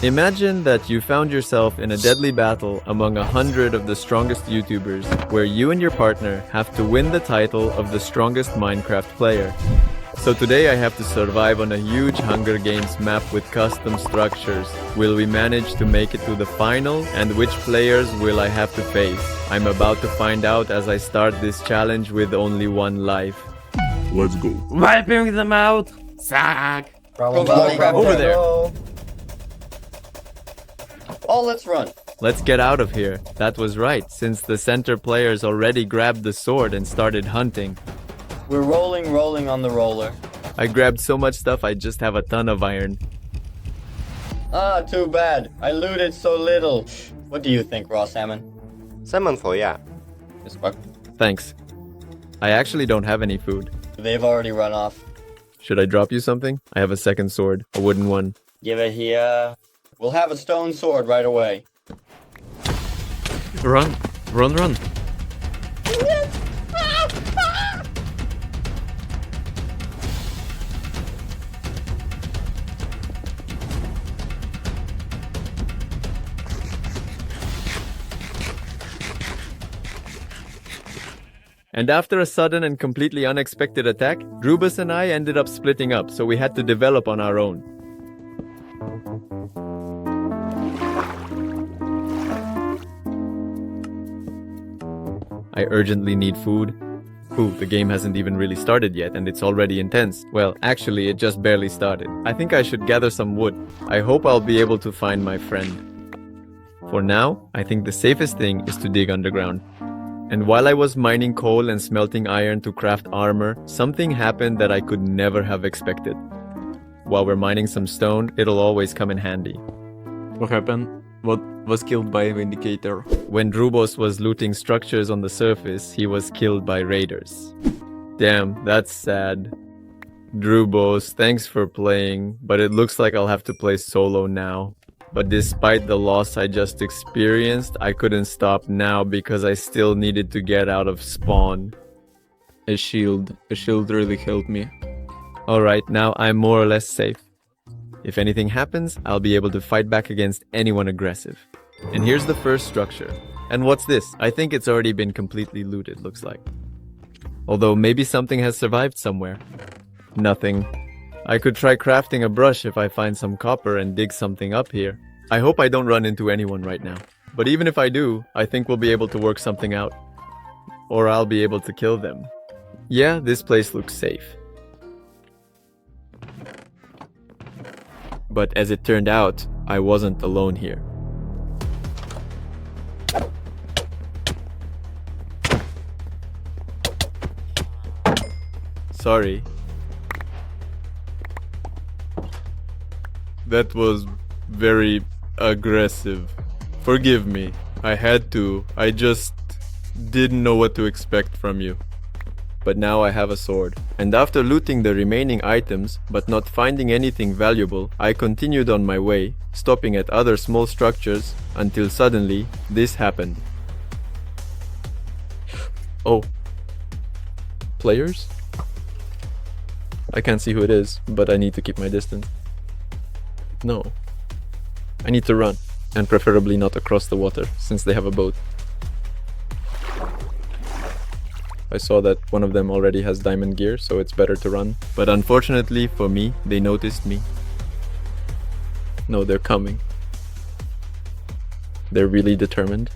Imagine that you found yourself in a deadly battle among 100 of the strongest YouTubers, where you and your partner have to win the title of the strongest Minecraft player. So today I have to survive on a huge Hunger Games map with custom structures. Will we manage to make it to the final? And which players will I have to face? I'm about to find out as I start this challenge with only one life. Let's go. Wiping them out! Sack! Over there! Oh, let's run. Let's get out of here. That was right, since the center players already grabbed the sword and started hunting. We're rolling on the roller. I grabbed so much stuff I just have a ton of iron. Ah, too bad. I looted so little. What do you think, raw salmon? Salmon for ya. ResPack. Thanks. I actually don't have any food. They've already run off. Should I drop you something? I have a second sword, a wooden one. Give it here. We'll have a stone sword right away. Run! Run, run! And after a sudden and completely unexpected attack, Rubus and I ended up splitting up, so we had to develop on our own. I urgently need food. Ooh, the game hasn't even really started yet and it's already intense. Well, actually, it just barely started. I think I should gather some wood. I hope I'll be able to find my friend. For now, I think the safest thing is to dig underground. And while I was mining coal and smelting iron to craft armor, something happened that I could never have expected. While we're mining some stone, it'll always come in handy. What happened? What was killed by Vindicator? When Rubos was looting structures on the surface, he was killed by raiders. Damn, that's sad. Drubos, thanks for playing, but it looks like I'll have to play solo now. But despite the loss I just experienced, I couldn't stop now because I still needed to get out of spawn. A shield. A shield really helped me. Alright, now I'm more or less safe. If anything happens, I'll be able to fight back against anyone aggressive. And here's the first structure. And what's this? I think it's already been completely looted, looks like. Although maybe something has survived somewhere. Nothing. I could try crafting a brush if I find some copper and dig something up here. I hope I don't run into anyone right now. But even if I do, I think we'll be able to work something out. Or I'll be able to kill them. Yeah, this place looks safe. But as it turned out, I wasn't alone here. Sorry. That was very aggressive. Forgive me. I had to. I just didn't know what to expect from you. But now I have a sword. And after looting the remaining items, but not finding anything valuable, I continued on my way, stopping at other small structures, until suddenly, this happened. Oh. Players? I can't see who it is, but I need to keep my distance. No. I need to run, and preferably not across the water, since they have a boat. I saw that one of them already has diamond gear, so it's better to run. But unfortunately for me, they noticed me. No, they're coming. They're really determined.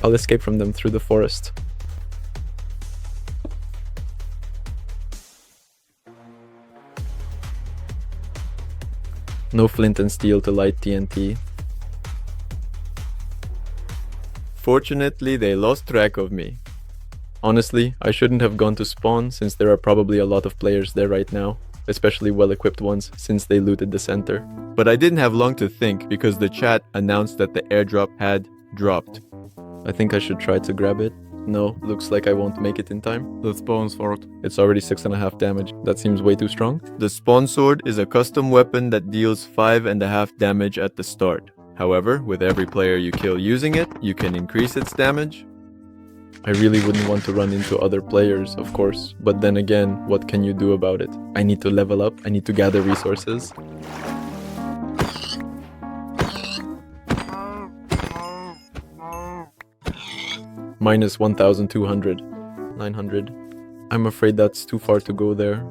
I'll escape from them through the forest. No flint and steel to light TNT. Fortunately, they lost track of me. Honestly, I shouldn't have gone to spawn since there are probably a lot of players there right now, especially well-equipped ones since they looted the center. But I didn't have long to think because the chat announced that the airdrop had dropped. I think I should try to grab it. No, looks like I won't make it in time. The spawn sword. It's already 6.5 damage. That seems way too strong. The spawn sword is a custom weapon that deals 5.5 damage at the start. However, with every player you kill using it, you can increase its damage. I really wouldn't want to run into other players, of course, but then again, what can you do about it? I need to level up, I need to gather resources. Minus 1,200. 900. I'm afraid that's too far to go there.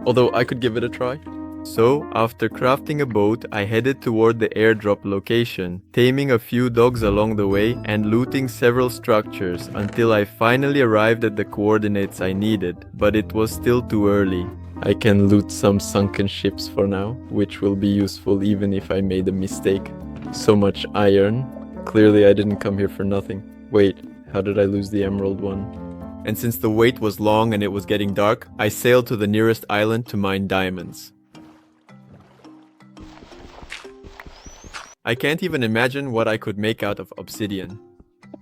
Although I could give it a try. So, after crafting a boat, I headed toward the airdrop location, taming a few dogs along the way and looting several structures until I finally arrived at the coordinates I needed, but it was still too early. I can loot some sunken ships for now, which will be useful even if I made a mistake. So much iron. Clearly I didn't come here for nothing. Wait, how did I lose the emerald one? And since the wait was long and it was getting dark, I sailed to the nearest island to mine diamonds. I can't even imagine what I could make out of obsidian.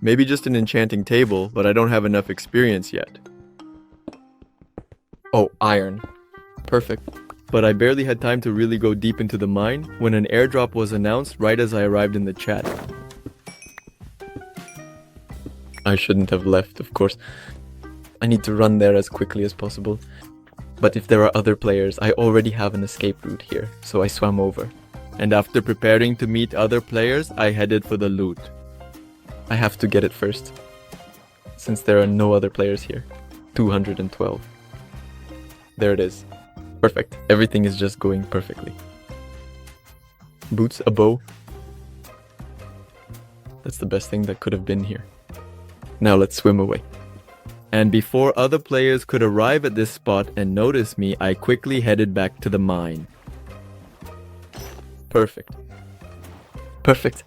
Maybe just an enchanting table, but I don't have enough experience yet. Oh, iron. Perfect. But I barely had time to really go deep into the mine when an airdrop was announced right as I arrived in the chat. I shouldn't have left, of course. I need to run there as quickly as possible. But if there are other players, I already have an escape route here, so I swam over. And after preparing to meet other players, I headed for the loot. I have to get it first, since there are no other players here. 212. There it is. Perfect. Everything is just going perfectly. Boots, a bow. That's the best thing that could have been here. Now let's swim away. And before other players could arrive at this spot and notice me, I quickly headed back to the mine. Perfect. Perfect.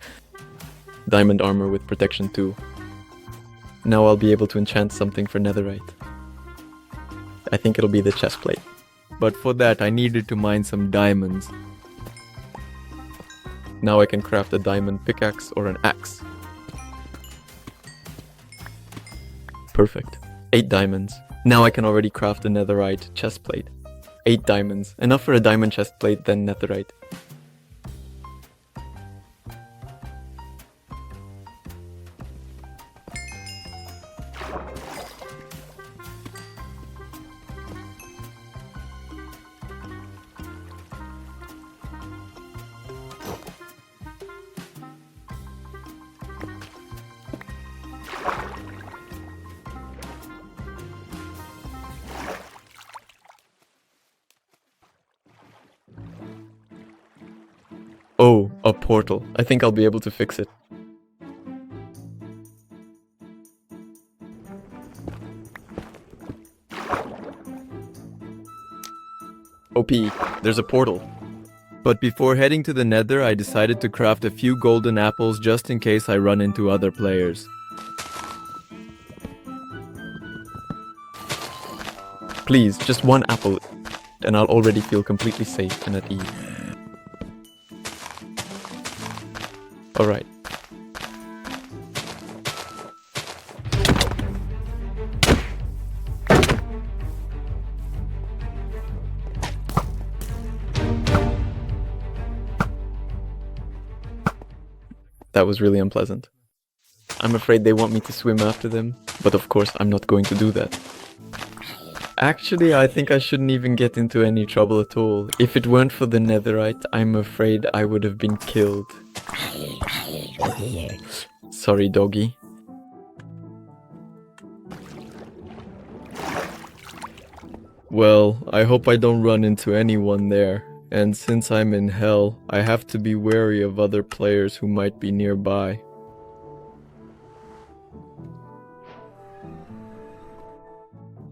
Diamond armor with protection 2. Now I'll be able to enchant something for netherite. I think it'll be the chest plate. But for that I needed to mine some diamonds. Now I can craft a diamond pickaxe or an axe. Perfect. 8 diamonds. Now I can already craft a netherite chest plate. 8 diamonds. Enough for a diamond chest plate, then netherite. Oh, a portal. I think I'll be able to fix it. OP, there's a portal. But before heading to the Nether, I decided to craft a few golden apples just in case I run into other players. Please, just one apple, and I'll already feel completely safe and at ease. Alright. That was really unpleasant. I'm afraid they want me to swim after them, but of course I'm not going to do that. Actually, I think I shouldn't even get into any trouble at all. If it weren't for the netherite, I'm afraid I would have been killed. Sorry, doggy. Well, I hope I don't run into anyone there. And since I'm in hell, I have to be wary of other players who might be nearby.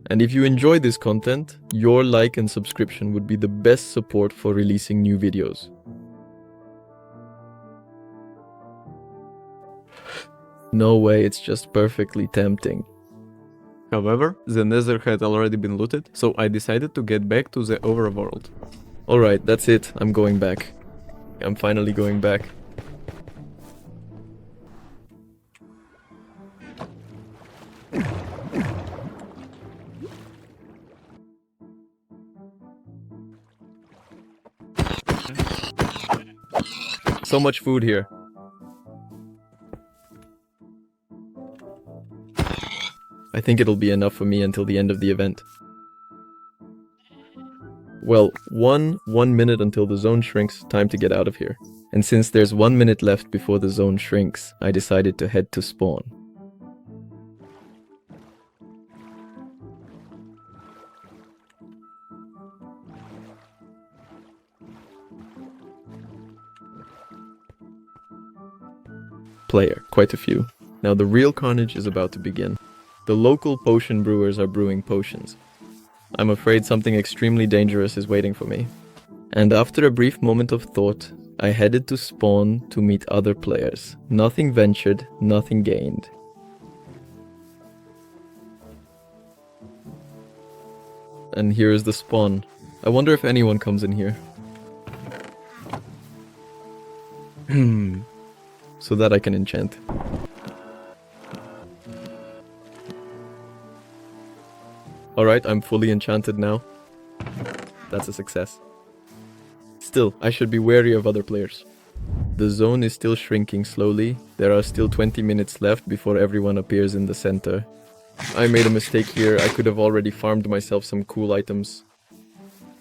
And if you enjoy this content, your like and subscription would be the best support for releasing new videos. No way, it's just perfectly tempting. However, the Nether had already been looted, so I decided to get back to the overworld. Alright, that's it, I'm going back. I'm finally going back. So much food here. I think it'll be enough for me until the end of the event. Well, 1 minute until the zone shrinks, time to get out of here. And since there's 1 minute left before the zone shrinks, I decided to head to spawn. Player, quite a few. Now the real carnage is about to begin. The local potion brewers are brewing potions. I'm afraid something extremely dangerous is waiting for me. And after a brief moment of thought, I headed to spawn to meet other players. Nothing ventured, nothing gained. And here is the spawn. I wonder if anyone comes in here. So that I can enchant. Alright, I'm fully enchanted now. That's a success. Still, I should be wary of other players. The zone is still shrinking slowly. There are still 20 minutes left before everyone appears in the center. I made a mistake here. I could have already farmed myself some cool items.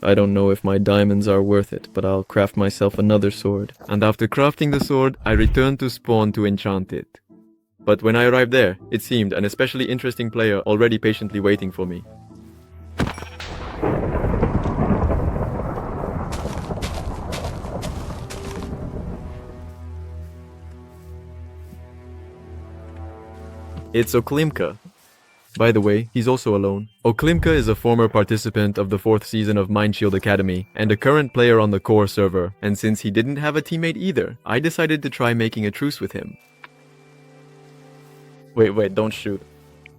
I don't know if my diamonds are worth it, but I'll craft myself another sword. And after crafting the sword, I returned to spawn to enchant it. But when I arrived there, it seemed an especially interesting player already patiently waiting for me. It's Oklimka. By the way, he's also alone. Oklimka is a former participant of the 4th season of Mindshield Academy and a current player on the core server, and since he didn't have a teammate either, I decided to try making a truce with him. Wait, don't shoot.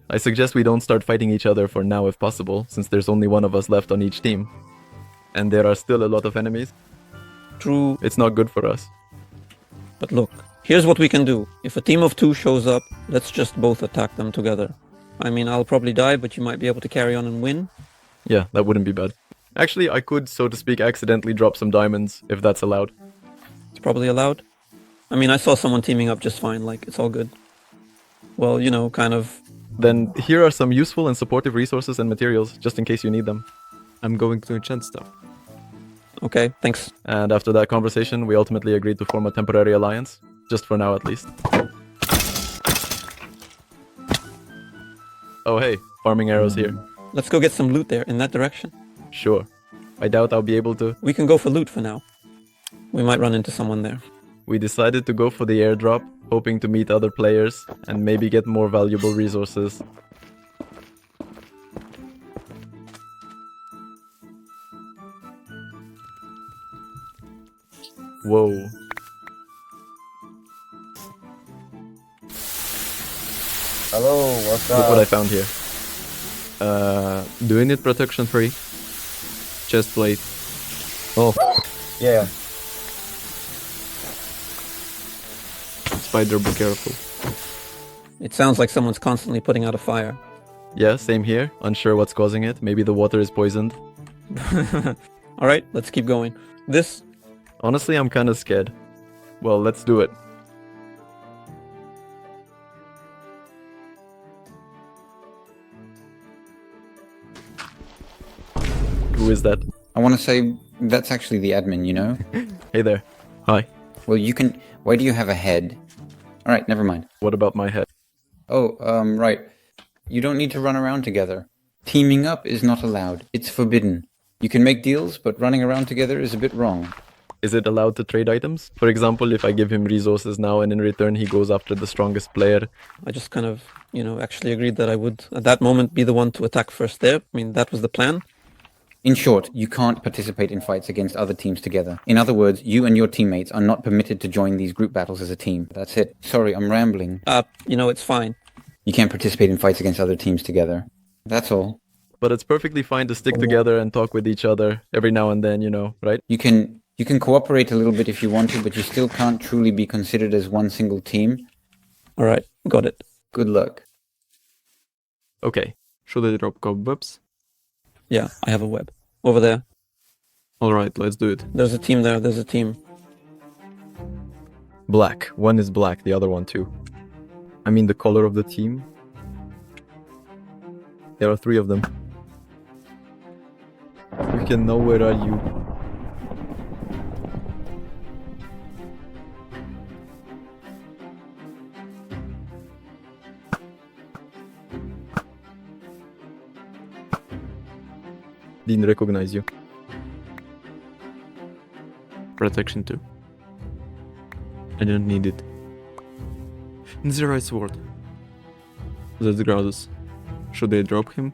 I suggest we don't start fighting each other for now if possible, since there's only one of us left on each team. And there are still a lot of enemies. True. It's not good for us. But look, here's what we can do. If a team of 2 shows up, let's just both attack them together. I mean, I'll probably die, but you might be able to carry on and win. Yeah, that wouldn't be bad. Actually, I could, so to speak, accidentally drop some diamonds, if that's allowed. It's probably allowed. I mean, I saw someone teaming up just fine, like, it's all good. Well, you know, kind of. Then here are some useful and supportive resources and materials, just in case you need them. I'm going to enchant stuff. Okay, thanks. And after that conversation, we ultimately agreed to form a temporary alliance. Just for now, at least. Oh hey, farming arrows here. Let's go get some loot there, in that direction. Sure. I doubt I'll be able to. We can go for loot for now. We might run into someone there. We decided to go for the airdrop, hoping to meet other players, and maybe get more valuable resources. Whoa. Hello, what's Look up? what I found here. Do you need protection 3? Chest plate. Oh, yeah. Spider, be careful. It sounds like someone's constantly putting out a fire. Yeah, same here. Unsure what's causing it. Maybe the water is poisoned. Alright, let's keep going. This... Honestly, I'm kinda scared. Well, let's do it. Who is that? I want to say that's actually the admin, you know? Hey there. Hi. Well, you can... Why do you have a head? Alright, never mind. What about my head? Oh, right. You don't need to run around together. Teaming up is not allowed. It's forbidden. You can make deals, but running around together is a bit wrong. Is it allowed to trade items? For example, if I give him resources now and in return he goes after the strongest player. I just kind of, you know, actually agreed that I would, at that moment, be the one to attack first there. I mean, that was the plan. In short, you can't participate in fights against other teams together. In other words, you and your teammates are not permitted to join these group battles as a team. That's it. Sorry, I'm rambling. You know, it's fine. You can't participate in fights against other teams together. That's all. But it's perfectly fine to stick together and talk with each other every now and then, you know, right? You can cooperate a little bit if you want to, but you still can't truly be considered as one single team. Alright, got it. Good luck. Okay. Should I drop cobwebs? Yeah, I have a web. Over there. Alright, let's do it. There's a team there, there's a team. Black. One is black, the other one too. I mean the color of the team. There are 3 of them. You can know where are you. Didn't recognize you. Protection 2. I don't need it. The right sword. That's Grados. Should I drop him?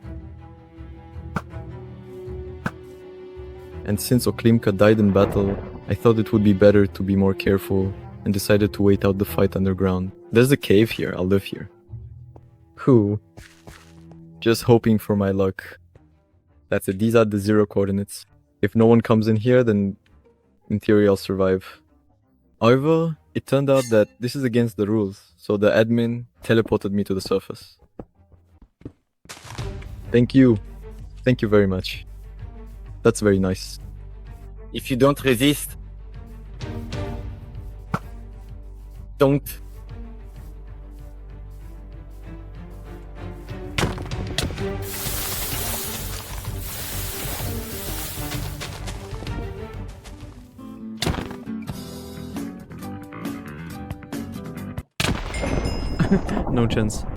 And since Oklimka died in battle, I thought it would be better to be more careful and decided to wait out the fight underground. There's a cave here, I'll live here. Who? Just hoping for my luck. That's it, these are the 0 coordinates. If no one comes in here, then in theory I'll survive. However, it turned out that this is against the rules, so the admin teleported me to the surface. Thank you. Thank you very much. That's very nice. If you don't resist, don't. No chance.